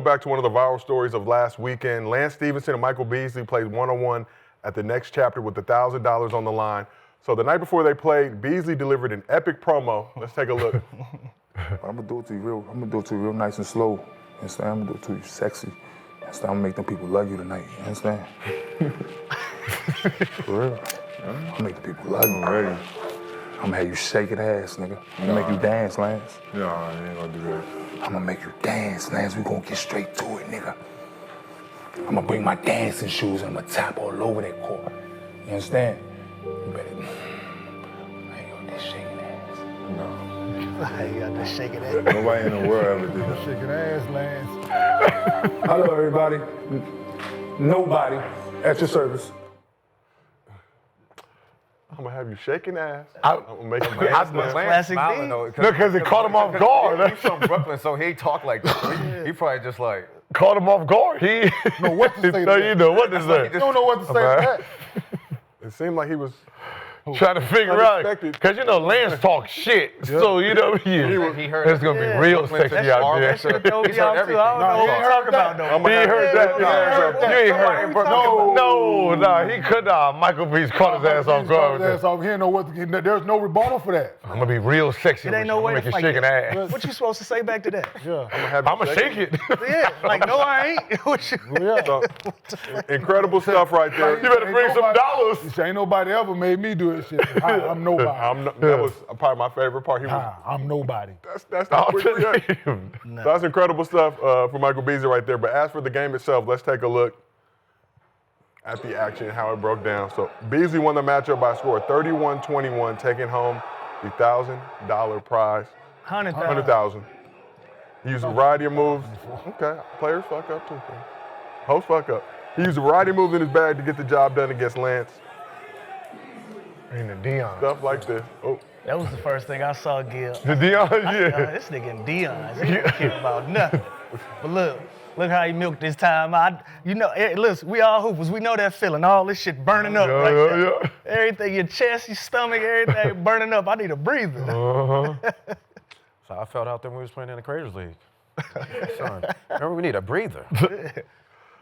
back to one of the viral stories of last weekend. Lance Stephenson and Michael Beasley played one-on-one at the next chapter with $1,000 on the line. So the night before they played, Beasley delivered an epic promo. Let's take a look. I'm gonna do it to you real nice and slow. You understand? I'm gonna do it to you sexy. You understand? I'm gonna make them people love you tonight. You understand? For real. I'm gonna make the people love you. Already. I'm gonna have you shaking ass, nigga. I'm gonna make you dance, Lance. No, I ain't gonna do that. I'm gonna make you dance, Lance. We gonna get straight to it, nigga. I'm gonna bring my dancing shoes and I'm gonna tap all over that court. You understand? You better. I ain't got that shaking ass. No. I ain't got that shaking ass. Nobody in the world ever did that. Shaking ass, Lance. Hello, everybody. Nobody at your service. I'm gonna have you shaking ass. I'm gonna make you dance. Classic smiling, B. though, Because it caught him off guard. He's from Brooklyn, so he talk like that. He probably just like. Caught him off guard. He know what to say to no, that. you know what to say. You don't know what to say to that. It seemed like he was Trying to figure out, unexpected. because you know Lance talks shit, so you know He heard it's gonna be real sexy out there. He's heard everything. I don't know what you're talking about, though. He ain't heard that. You ain't heard it, bro. No, he could. Michael B's caught his ass off guard. He didn't know what. There's no rebuttal for that. I'm gonna be real sexy. It ain't with no you. way I'm to gonna make you fight shaking that. ass. What you supposed to say back to that? Yeah. I'm gonna shake it. Yeah, like no, I ain't. What you- So, incredible stuff right there. You better bring some dollars. Ain't nobody ever made me do this shit. I'm nobody. That was probably my favorite part. He was, I'm nobody. that's the quick reaction. So that's incredible stuff for Michael Beasley right there. But as for the game itself, let's take a look at the action, how it broke down. So Beasley won the matchup by a score of 31-21, taking home the $1,000 prize. 100,000. He used a variety of moves. Okay, players fuck up too. Okay. Hosts fuck up. He used a variety of moves in his bag to get the job done against Lance. And the Dion. Stuff like this. Oh, That was the first thing I saw, Gil. The Dion, This nigga in Dion's. He don't care about nothing. But look how he milked this time. Listen, we all hoopers. We know that feeling. All this shit burning up right there. Everything, your chest, your stomach, everything burning up. I need a breather. So I felt out there when we was playing in the Creators League. Son, remember we need a breather.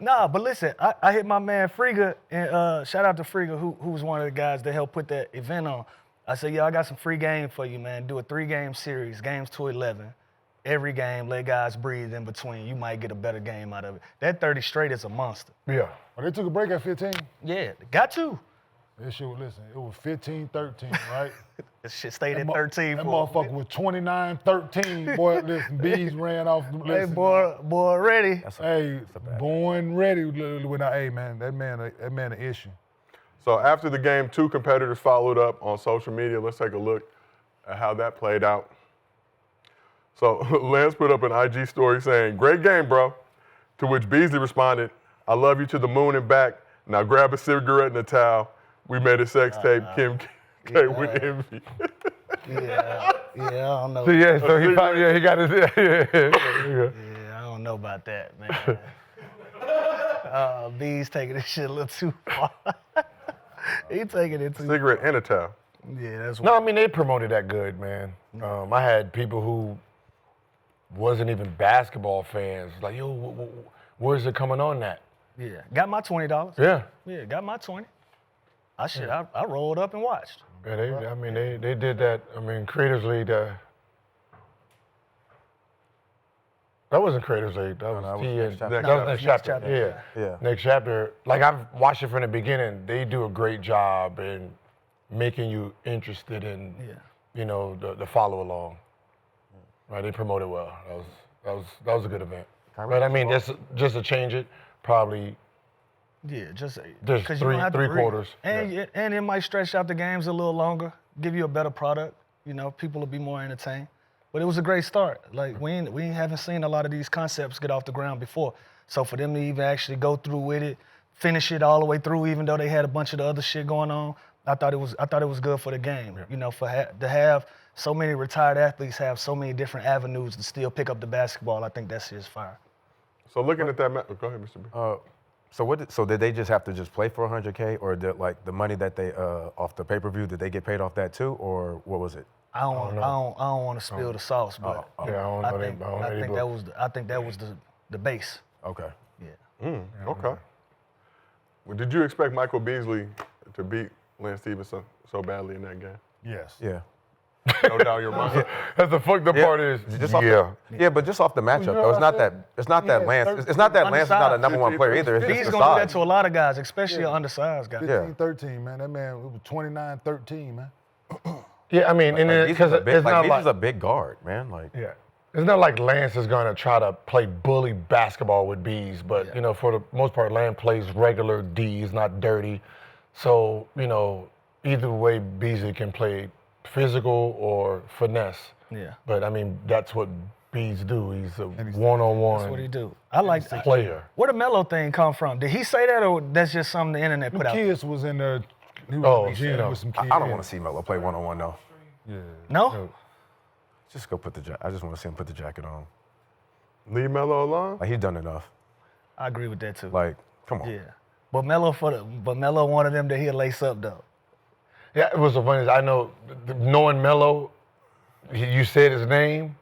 Nah, but listen, I hit my man Friga, and shout out to Friga, who was one of the guys that helped put that event on. I said, yo, I got some free game for you, man. Do a 3-game series, games to 11. Every game, let guys breathe in between. You might get a better game out of it. That 30 straight is a monster. Yeah. Oh, they took a break at 15. Yeah, got to. This shit, listen, it was 15-13, right? That shit stayed at 13. That for motherfucker was 29-13. Boy, listen, Bees ran off. Hey, Listen, boy, ready. Born ready. Hey, man, that man an issue. so after the game, 2 competitors followed up on social media. Let's take a look at how that played out. So Lance put up an IG story saying, "Great game, bro." To which Beasley responded, "I love you to the moon and back. Now grab a cigarette and a towel. We made a sex tape. Kim K with envy." Yeah, I don't know. So he finally, he got his, Yeah, I don't know about that, man. B's taking this shit a little too far. He taking it too Cigarette and a towel. Yeah, that's No, I mean, they promoted that good, man. I had people who wasn't even basketball fans. Like, yo, where's it coming on that? Yeah, got my $20. Yeah. Yeah, got my 20. I rolled up and watched. Yeah, they did that. I mean, Creators League, that wasn't Creators League. That was Next Chapter. That was Next Chapter. Yeah. Next Chapter. Like, I've watched it from the beginning. They do a great job in making you interested in, you know, the follow along. Right? They promote it well. That was a good event. But I mean, just to change it, probably. Yeah, just There's because you don't have to three breathe. quarters. And it might stretch out the games a little longer, give you a better product. You know, people will be more entertained. But it was a great start. Like we haven't seen a lot of these concepts get off the ground before. So for them to even actually go through with it, finish it all the way through, even though they had a bunch of the other shit going on, I thought it was good for the game. Yeah. You know, to have so many retired athletes have so many different avenues to still pick up the basketball, I think that's just fire. So looking at that, go ahead, Mr. B. So did they just have to just play for $100K, or did like the money that they off the pay-per-view, did they get paid off that too, or what was it? I don't want to spill the sauce, but I don't know. I think that was the base. Okay. Yeah. Okay. Well, did you expect Michael Beasley to beat Lance Stephenson so badly in that game? Yes. Yeah. No doubt in your mind. That's the fucked up part is, Just off yeah, but just off the matchup though. It's not that. It's not that Lance. It's not that Lance is not a number one player either. It's just He's the gonna do that size. to a lot of guys, especially an undersized guy. 15-13, man. That man, it was 29-13, man. yeah, I mean, and Like, because Beasley's it's not Beasley's like, a big guard, man. Like, yeah. It's not like Lance is going to try to play bully basketball with B's, but, you know, for the most part, Lance plays regular D's, not dirty. So, you know, either way, Beasley can play physical or finesse. Yeah. But, I mean, that's what Bees do. He's a one-on-one That's what he do. I like that. player. Where the Melo thing come from? Did he say that, or that's just something the internet put The out? kids was in there. He was Oh, in the gym you know, with some kids. I don't want to see Melo play one-on-one though. Yeah. No? Just go put the jacket. I just want to see him put the jacket on. Leave Melo alone? Like he's done enough. I agree with that too. Like, come on. Yeah. But Melo one of them that he'll lace up though. Yeah, it was so funny. I know, knowing Melo, you said his name,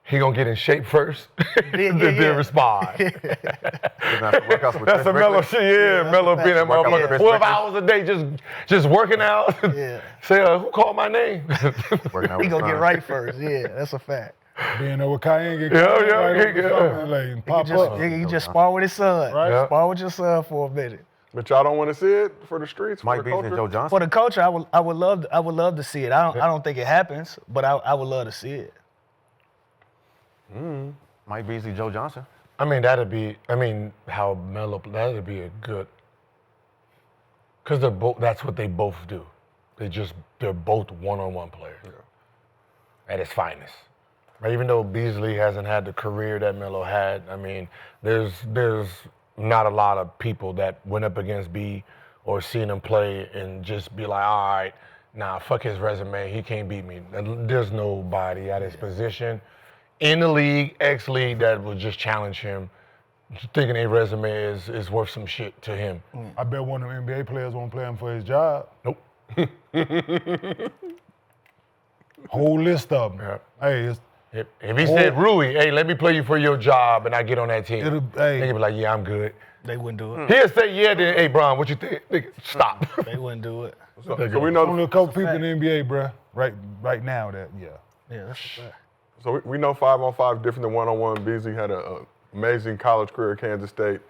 he going to get in shape first, then respond. That's a Melo shit, yeah. Melo being that Workout with motherfucker Chris 12 Rickard. hours a day just working out. Yeah. Say, who called my name? Working out He with gonna get Son. right first. Yeah, that's a fact. Being there with Cayenne, get Yeah, right yeah, over yeah. something, like, and pop up. He just spar with his son. Right. Yeah. Spar with your son for a minute. But y'all don't want to see it for the streets, for Mike the Beasley culture? and Joe Johnson. For the culture, I would love to see it. I don't think it happens, but I would love to see it. Mike Beasley, Joe Johnson. how Melo, that'd be a good, because that's what they both do. They're both one-on-one players at his finest. Right? Even though Beasley hasn't had the career that Melo had, I mean, there's not a lot of people that went up against B or seen him play and just be like, all right, nah, fuck his resume, he can't beat me. There's nobody at his position in the league, ex-league, that would just challenge him, thinking a resume is worth some shit to him. I bet one of them NBA players won't play him for his job. Nope. Whole list of them. Yeah. Hey, it's, If he said, Rui, hey, let me play you for your job and I get on that team, hey. nigga be like, yeah, I'm good. They wouldn't do it. He'll say, yeah, then, hey, Bron, what you think? Nigga, stop. They wouldn't do it. So we know only a couple people in the NBA, bruh, right now that, yeah. Yeah, that's a fact. So we know 5-on-5 different than one-on-one. Beasley had an amazing college career at Kansas State.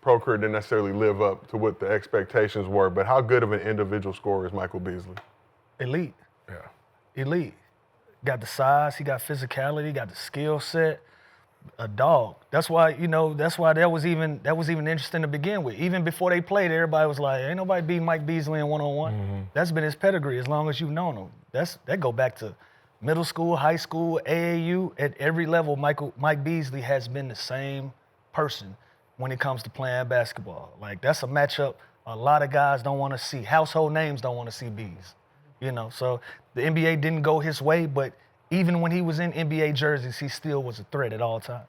Pro career didn't necessarily live up to what the expectations were, but how good of an individual scorer is Michael Beasley? Elite. Yeah. Elite. Got the size, he got physicality, got the skill set. A dog. That's why that was even interesting to begin with. Even before they played, everybody was like, ain't nobody beat Mike Beasley in one-on-one. Mm-hmm. That's been his pedigree as long as you've known him. That go back to middle school, high school, AAU. At every level, Mike Beasley has been the same person when it comes to playing basketball. Like, that's a matchup a lot of guys don't want to see. Household names don't want to see Bees. So the NBA didn't go his way, but even when he was in NBA jerseys, he still was a threat at all times.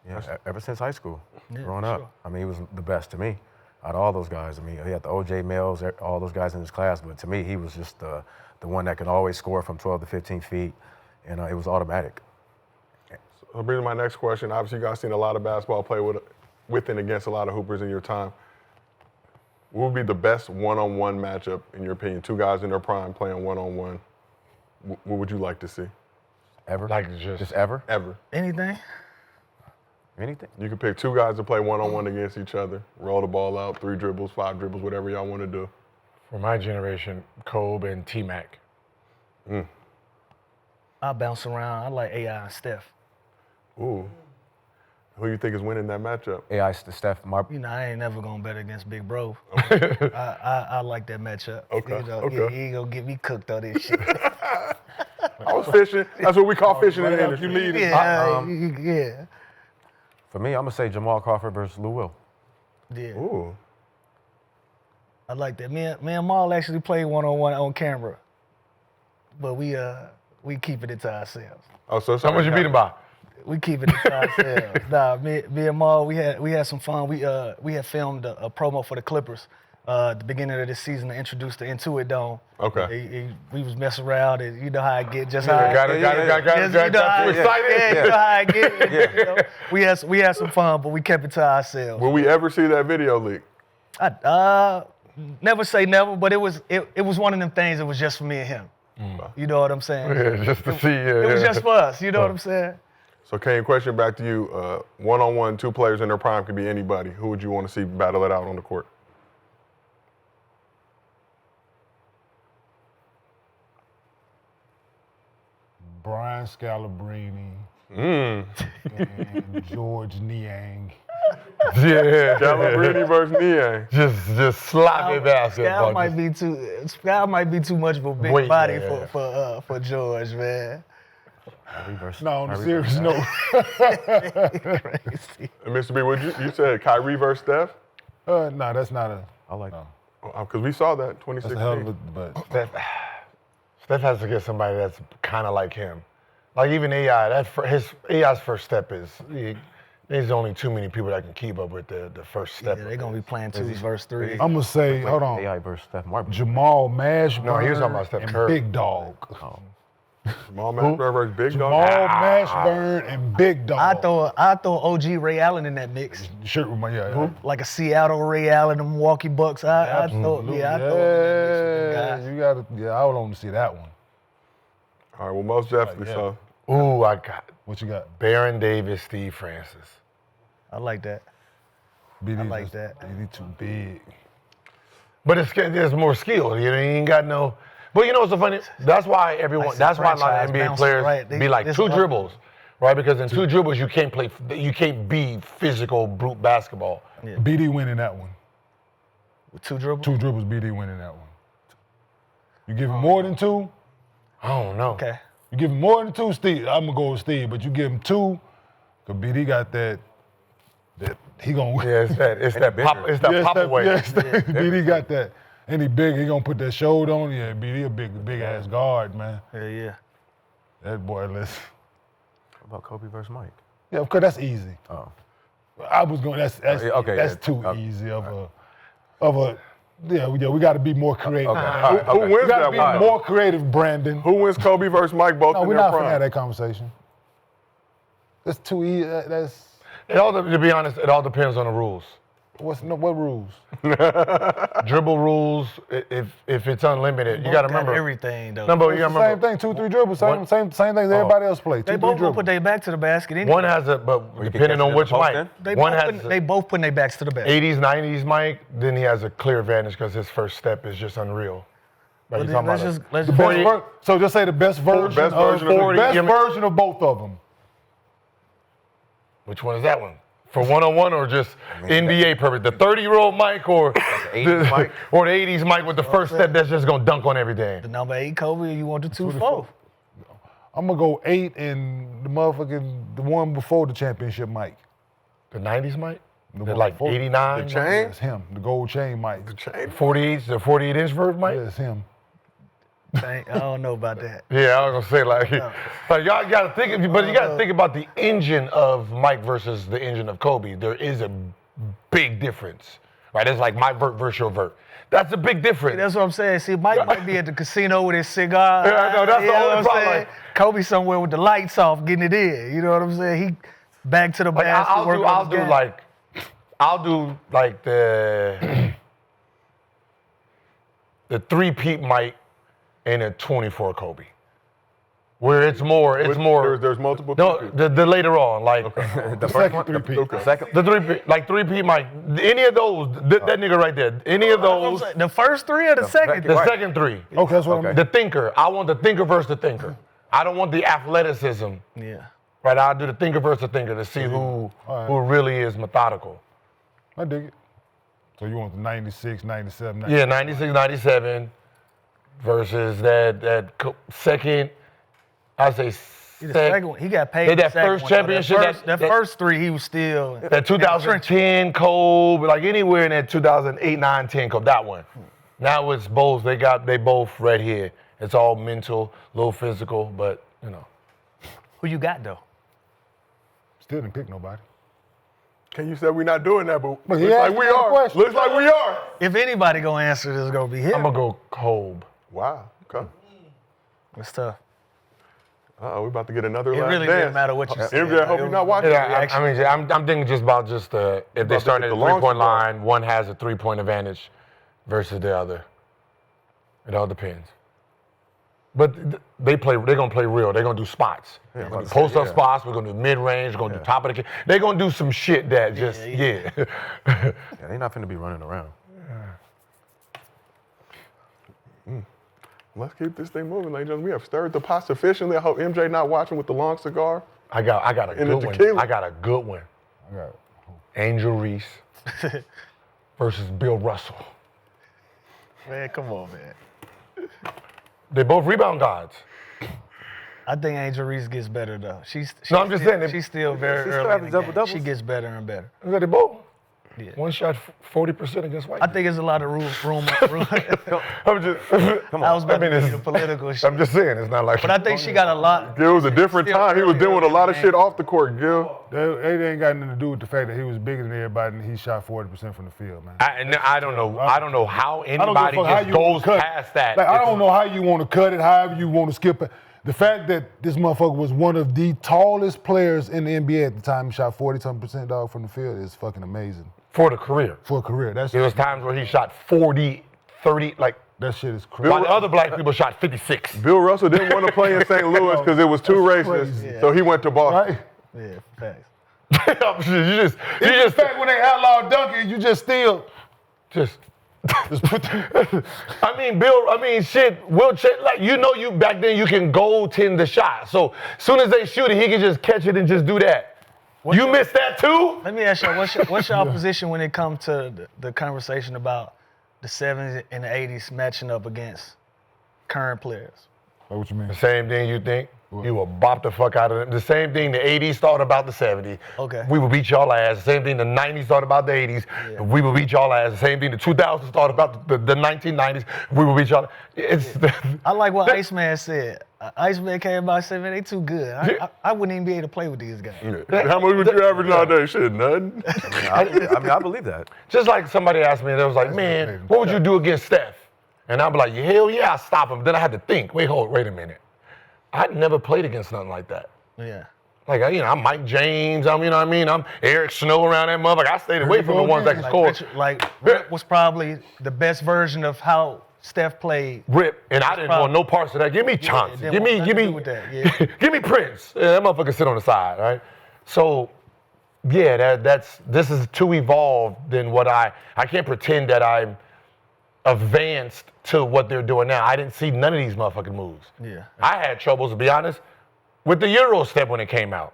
Yeah, ever since high school, Yeah, growing sure. up. I mean, he was the best to me out of all those guys. I mean, he had the O.J. Mills, all those guys in his class, but to me, he was just the one that could always score from 12 to 15 feet, and it was automatic. So bringing my next question, obviously you guys seen a lot of basketball play with and against a lot of hoopers in your time. What would be the best one-on-one matchup, in your opinion? Two guys in their prime playing one-on-one. What would you like to see? Ever? Like just ever? Ever. Anything? Anything? You could pick two guys to play one-on-one against each other, roll the ball out, 3 dribbles, 5 dribbles, whatever y'all want to do. For my generation, Kobe and T-Mac. I bounce around. I like AI and Steph. Ooh. Who you think is winning that matchup? AI, Steph, I ain't never gonna bet against Big Bro. I like that matchup. Okay, okay. Yeah, he ain't gonna get me cooked on this shit. I was fishing. That's what we call fishing in the industry. Yeah. For me, I'm going to say Jamal Crawford versus Lou Will. Yeah. Ooh. I like that. Me and Maul actually played one-on-one on camera, but we keep it to ourselves. Oh, so How much you beat him by? We keep it to ourselves. Nah, me and Maul, we had some fun. We had filmed a promo for the Clippers at the beginning of this season to introduce the Intuit Dome. Okay. We was messing around, and you know how I get. Just how Got it. you know how I Excited. you know how I get. You know, we had some fun, but we kept it to ourselves. Will we ever see that video leak? Never say never, but it was one of them things that was just for me and him. You know what I'm saying? Yeah, just to see. It was just for us. You know what I'm saying? So, Kane, question back to you. One-on-one, two players in their prime could be anybody. Who would you want to see battle it out on the court? Brian Scalabrine and George Niang. Yeah. Scalabrine versus Niang. Just sloppy basketball. Scal might be too much of a big Weight, body yeah. for George, man. No, on the serious note. Crazy. And Mr. B, you said Kyrie versus Steph? No, that's not a. I like that. Because we saw that That's 2016. a hell of a. But Steph has to get somebody that's kind of like him. Like even AI, AI's first step is there's only too many people that can keep up with the first step. Yeah, they're gonna be playing 2s versus 3s. I'm gonna say, hold on, AI versus Steph Marbury. Jamal Mashburn No, he was talking about Steph and Curry. Big Dog. Jamal Mashburn versus Big Dog. Jamal Mashburn and Big Dog. I throw OG Ray Allen in that mix, Shirt with my yeah. like a Seattle Ray Allen, the Milwaukee Bucks. I throw him in that mix with them guys. You gotta. Yeah, I would only see that one. All right, well, most definitely yeah. so. Ooh, I got What you got? Baron Davis, Steve Francis. I like that. BD like just- that. BD too big. But there's more skill. You ain't got no. But you know what's so funny? That's why everyone. Like That's why a lot franchise of NBA bouncer, players right? be like This two one- dribbles, right? Because in two dribbles you can't play. You can't be physical brute basketball. BD winning that one. With 2 dribbles. 2 dribbles, BD winning that one. You give him more than 2, I don't know. Okay. you give him more than 2, Steve. I'm gonna go with Steve, but you give him 2, because BD got that he gonna win. Yeah, it's that bigger. pop. It's that pop away. Yes, BD got that. Any big, he gonna put that shoulder on. Yeah, BD a big ass guard, man. Yeah. That boy, listen. What about Kobe versus Mike? Yeah, of course that's easy. Oh. I was going. That's okay, that's yeah. too Okay. easy of a. Yeah, we got to be more creative. Okay. Who We wins got to that be one? more creative, Brandon. Who wins Kobe versus Mike both No, in we're their not gonna have prime? that conversation. That's too easy. That's To be honest, it all depends on the rules. what rules? Dribble rules. If it's unlimited, you got to remember everything though. No, but you It's got to the same remember. thing. 2-3 dribbles. Same thing that everybody else play. 2-3 They both gonna dribbles. put their back to the basket. Anyway. One has but you can depending catch it on in which the post mic. then? They both putting their backs to the basket. 80s, 90s Mike, then he has a clear advantage because his first step is just unreal. Like But you're then talking about let's The just best so just say the best version, best version of the 40, best give me- version of both of them. which one is that one? For one-on-one or just NBA purpose? The 30-year-old Mike or the 80s Mike? or the 80s Mike with the first step that's just gonna dunk on everything? the number 8 Kobe. Or you want the 2-4? I'm gonna go 8 and the one before the championship, Mike. The 90s Mike? The The one like before- 89? The chain? It's him, the gold chain, Mike. The chain? 48, the 48-inch version Mike? Yeah, it's him. I don't know about that. Yeah, I was gonna say like y'all gotta think, but you gotta think about the engine of Mike versus the engine of Kobe. There is a big difference, right? It's like my vert versus your vert. That's a big difference. That's what I'm saying. See, Mike might be at the casino with his cigar. Yeah, I know, that's the You know only what I'm problem, saying? like- Kobe somewhere with the lights off, getting it in. You know what I'm saying? He back to the Like basket. I'll do like the 3-peat Mike and a 24 Kobe, where it's more. There's multiple. No, people. the later on, like The first one? three-peat. The second? the 3-peat, like 3-peat Mike. Any of those, that nigga right there. Any of those, The first 3 or the second? the Right. second 3. Okay, that's what I mean. The thinker. I want the thinker versus the thinker. I don't want the athleticism. Yeah. Right, I'll do the thinker versus the thinker to see who really is methodical. I dig it. So you want the 96, 97, Yeah, 96, 97 versus that second, I'd say The second one, he got paid. That the second first one, though. championship, That first 3, he was still. that 2010 Kobe, like anywhere in that 2008, 9, 10 Kobe, that one. Now it's both, they both right here. It's all mental, a little physical, but you know. Who you got though? Still didn't pick nobody. Can you say we're not doing that, but But he looks like asked we me that are. question. Looks like we are. If anybody gonna answer this, it's gonna be him. I'm gonna go Kobe. Wow. Okay. It's tough. Uh-oh, we're about to get another It last really dance. didn't matter what you said. MJ, I hope you're not watching. Yeah, I mean, I'm thinking just about if they start at the the long 3-point cigar. line, one has a 3-point advantage versus the other. It all depends. But they're gonna play real. They're gonna do spots. We're gonna do post-up spots. We're gonna do mid-range. We're gonna do top of the key. They're gonna do some shit that just Yeah, they're not finna be running around. Let's keep this thing moving, ladies and gentlemen. We have stirred the pot sufficiently. I hope MJ not watching with the long cigar. I got a And the good one. tequila. I got a good one. I got Angel Reese versus Bill Russell. Man, come on, man. They're both rebound guards. I think Angel Reese gets better though. No, I'm just saying that- she's still very She still early have in the double game. doubles? She gets better and better. They both. Yeah. One shot 40% against white. I think there's a lot of room. I'm just, I was about to it's- be the political shit. I'm just saying, it's not like. But I think she got a lot. Gil was a different Still time. He was early dealing with a in lot the of shit game. off the court, Gil. It ain't got nothing to do with the fact that he was bigger than everybody and he shot 40% from the field, man. I don't know. I don't know how I don't give a anybody fuck how just you goes cut it. past that. Like, I don't know how you want to cut it, however you want to skip it. The fact that this motherfucker was one of the tallest players in the NBA at the time, he shot 40-something% dog from the field, is fucking amazing For the career. for a career. There was times where he shot 40, 30, like, That shit is crazy. while the other black people shot 56. Bill Russell didn't want to play in St. Louis because it was too racist, crazy. so he went to Boston. Right? Yeah, facts. you just In fact, when they outlawed dunking, you just still just put the, Will like you back then you can goaltend the shot. So as soon as they shoot it, he can just catch it and just do that. You missed that too? Let me ask you, what's your position when it comes to the conversation about the 70s and the 80s matching up against current players? what you mean? The same thing you think? You will bop the fuck out of them. The same thing the 80s thought about the 70s. Okay. We will beat y'all ass. The same thing the 90s thought about the 80s. We will beat y'all ass. The same thing the 2000s thought about the 1990s. We will beat y'all. I like what Iceman said. Iceman came out and said, man, they too good. I wouldn't even be able to play with these guys. How much would you average nowadays? Shit, nothing. I believe that. Just like somebody asked me, they was like, man, what would you do against Steph? And I'd be like, hell yeah, I'll stop him. Then I had to think, wait a minute. I'd never played against nothing like that. Yeah. Like, I'm Mike James, I'm Eric Snow around that motherfucker. I stayed away from the ones that can score. Rip was probably the best version of how Steph played. Rip, and I didn't want no parts of that. Give me Chauncey. it Give didn't me, want nothing to do with that, yeah. give me Prince. Yeah, that motherfucker sit on the side, right? So, yeah, this is too evolved than what I can't pretend that I'm advanced to what they're doing now. I didn't see none of these motherfucking moves. Yeah. I had troubles, to be honest, with the Euro step when it came out.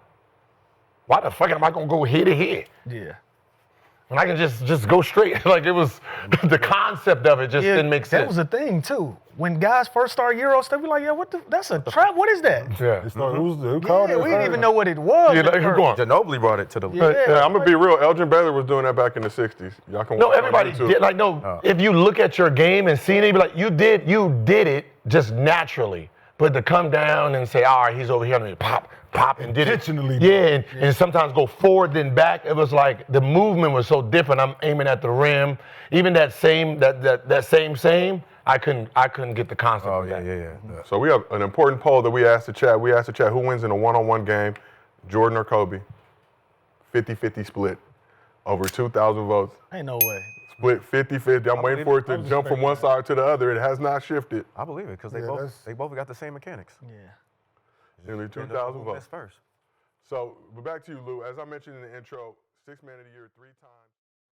Why the fuck am I gonna go head to head? Yeah. When I can just go straight. Like, it was, the concept of it just didn't make sense. That was a thing too. When guys first start Euro stuff, we like, yeah, that's a trap. What is that? Yeah. Who called Yeah, it? we didn't even know what it was. Yeah, like, who going? Ginobili brought it to the Yeah, I'm gonna be real. Elgin Baylor was doing that back in the '60s. Y'all can No, watch on everybody YouTube. did. Like, no, if you look at your game and see it, you be like, you did it just naturally. But to come down and say, all right, he's over here, and pop, and did it. Intentionally. Yeah, and sometimes go forward then back. It was like the movement was so different. I'm aiming at the rim. Even that same, I couldn't get the concept Oh of yeah, that. yeah. So we have an important poll that we asked the chat. We asked the chat who wins in a one-on-one game, Jordan or Kobe. 50-50 split. Over 2,000 votes. Ain't no way. Split 50-50. I'm waiting for it to jump from one side to the other. It has not shifted. I believe it because they both got the same mechanics. Yeah. Nearly Who 2,000 votes. missed first. So, but back to you, Lou. As I mentioned in the intro, 6th man of the year 3 times.